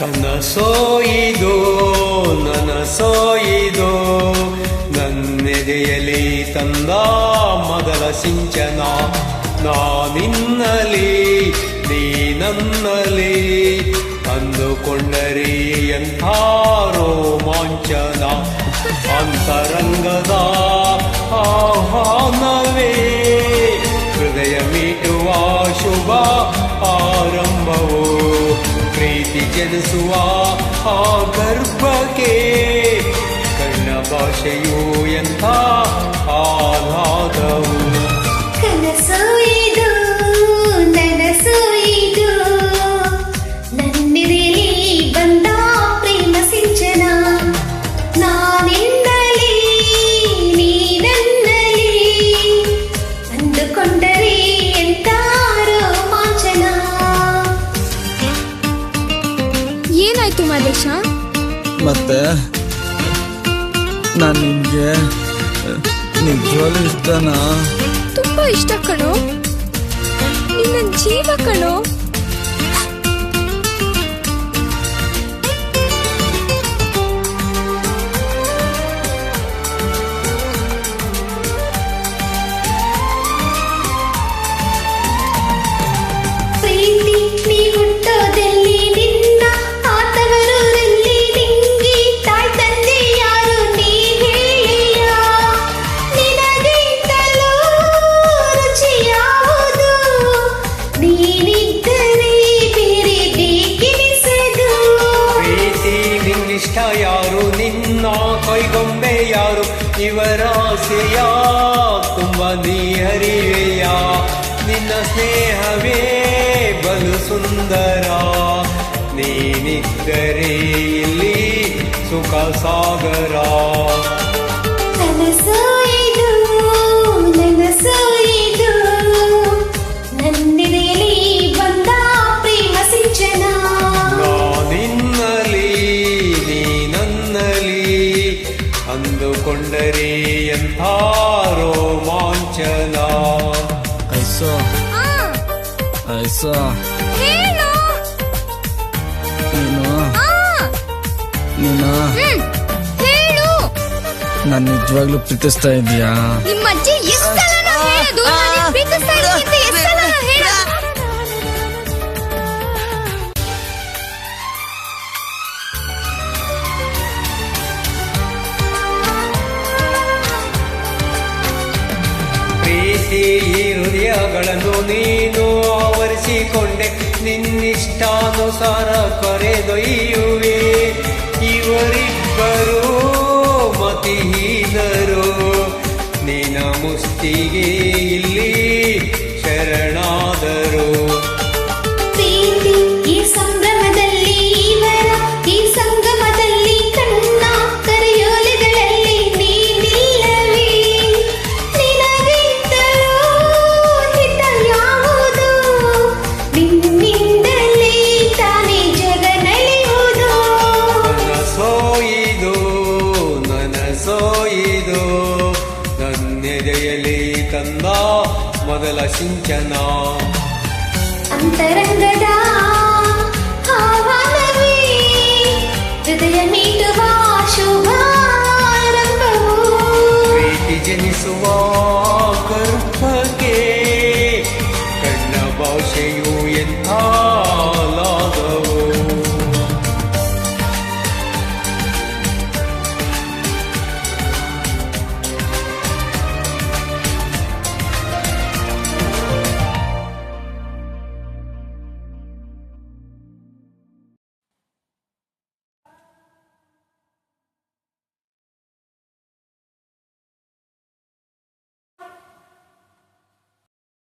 ಕನಸೋಯಿದು ನನಸೋಯಿದು ನನ್ನೆದೆಯಲಿ ತಂದ ಮೊದಲ ಸಿಂಚನ ನಾನಿನ್ನಲಿ ನೀ ನನ್ನಲ್ಲಿ ಅಂದುಕೊಂಡರಿ ಎಂಥ ರೋಮಾಂಚನ ಅಂತರಂಗದ ಆಹ್ವಾನವೇ ಹೃದಯ ಮೀಟುವ ಶುಭ ಆರಂಭವು ಪ್ರೀತಿ ಜನಿಸುವ ಆ ಗರ್ಭಕ್ಕೆ ಕಣ್ಣ ಭಾಷೆಯು ಎಂಥ ಆಹ್ಲಾದವು ಕನಸು ಇದು ನನಸು ಇದು ನನ್ನೆದೆಯಲ್ಲಿ ಬಂದ ಪ್ರೇಮ ಸಿಂಚನ ನಾನಿನ್ನಲಿ ನೀ ನನ್ನಲ್ಲಿ ಅಂದುಕೊಂಡರೆ ಎಂಥ ರೋಮಾಂಚನ. ಏನಾಯ್ತು ಮಲೇಶ? ಮತ್ತೆ ನಾನು ನಿನ್ಗೆ ನಿಜವಾಗ್ಲೂ ಇಷ್ಟನಾ? ತುಂಬಾ ಇಷ್ಟ ಕಣೋ, ನಿನ್ನ ಜೀವ ಕಣೋ. ಪ್ರೀತಿ ನೀ ಹುಟ್ಟೋದಲ್ಲಿ ನಿನ್ನ ಆತವರೂರಲ್ಲಿ ನಿಂಗಿ ತಾಯಿ ತಂದೆ ಯಾರು ನೀ ಹೇಳಿಯ ನಿನಗಿಂತಲೂ ರುಚಿ ಯಾವುದು ನೀನಿದ್ದರೆ ಬೇರೆ ಬೇಕೆನಿಸದು. ಪ್ರೀತಿ ನಿನ್ನಿಷ್ಟ ಯಾರು ನಿನ್ನ ಕೈಗೊಂಬೆ ಯಾರು ಇವರ ಆಸೆಯ ತುಂಬ ನೀ ಹರಿವೆಯ ನಿನ್ನ ಸ್ನೇಹವೇ ಬಲು ಸುಂದರ ನೀನಿದ್ದರೆ ಇಲ್ಲಿ ಸುಖ ಸಾಗರ ಕನಸು ಇದು ನನಸು ಇದು ನನ್ನೆದೆಯಲ್ಲಿ ಬಂದ ಪ್ರೇಮ ಸಿಂಚನ ನಾನಿನ್ನಲಿ ನೀ ನನ್ನಲ್ಲಿ ಅಂದುಕೊಂಡರೆ ಎಂಥ ರೋಮಾಂಚನ ಐಸೋ ಐಸೋ ಹೇಳು. ನೀನು ಹೇಳು. ನಾನು ನಿಜವಾಗ್ಲೂ ಪ್ರೀತಿಸ್ತಾ ಇದೀಯಾ? ನಿಮ್ಮ ಅಜ್ಜಿ ಎಷ್ಟು ಸಲ ಹೇಳೋದು ನಾನು ಪ್ರೀತಿಸ್ತಾ ಇದ್ದೀನಿ ಅಂತ ಎಷ್ಟು ಸಲ ಹೇಳೋದು? ಪ್ರೀತಿ ಈ ಹೃದಯಗಳನ್ನು ನೀನು ಆವರಿಸಿಕೊಂಡೆ ನಿನ್ನಿಷ್ಟಾನುಸಾರ ಕರೆದೊಯ್ಯುವೆ ಇವರಿಬ್ಬರು ಮತಿಹೀನರು ನಿನ್ನ ಮುಸ್ತಿಗೆ ಇಲ್ಲಿ ಶರಣಾದರು ಪ್ರೀತಿ ಈ ಸಂಭ್ರಮದಲ್ಲಿ ಇವರ ಈ ಸಂಗಮದಲ್ಲಿ ಕಣ್ಣ ಕರೆಯೋಲೆಗಳಲ್ಲಿ ನೀನಿಲ್ಲವೇ ನಿನಗಿಂತಲೂ ಹಿತ ಯಾವುದು ನಿನ್ನಿಂದಲೇ ತಾನೇ ಜಗ ನಡೆಯುವುದು. ನನಸೋಯಿದು ನನಸೋಯಿದು ನನ್ನೆದೆಯಲ್ಲಿ ತಂದ ಮೊದಲ ಸಿಂಚನ ಅಂತರಂಗದ ಆಹ್ವಾನವೇ ಹೃದಯ ಮೀಟುವ ಶುಭಾರಂಭವು ಪ್ರೀತಿ ಜನಿಸುವ ಗರ್ಭಕ್ಕೆ ಕಣ್ಣ ಭಾಷೆಯು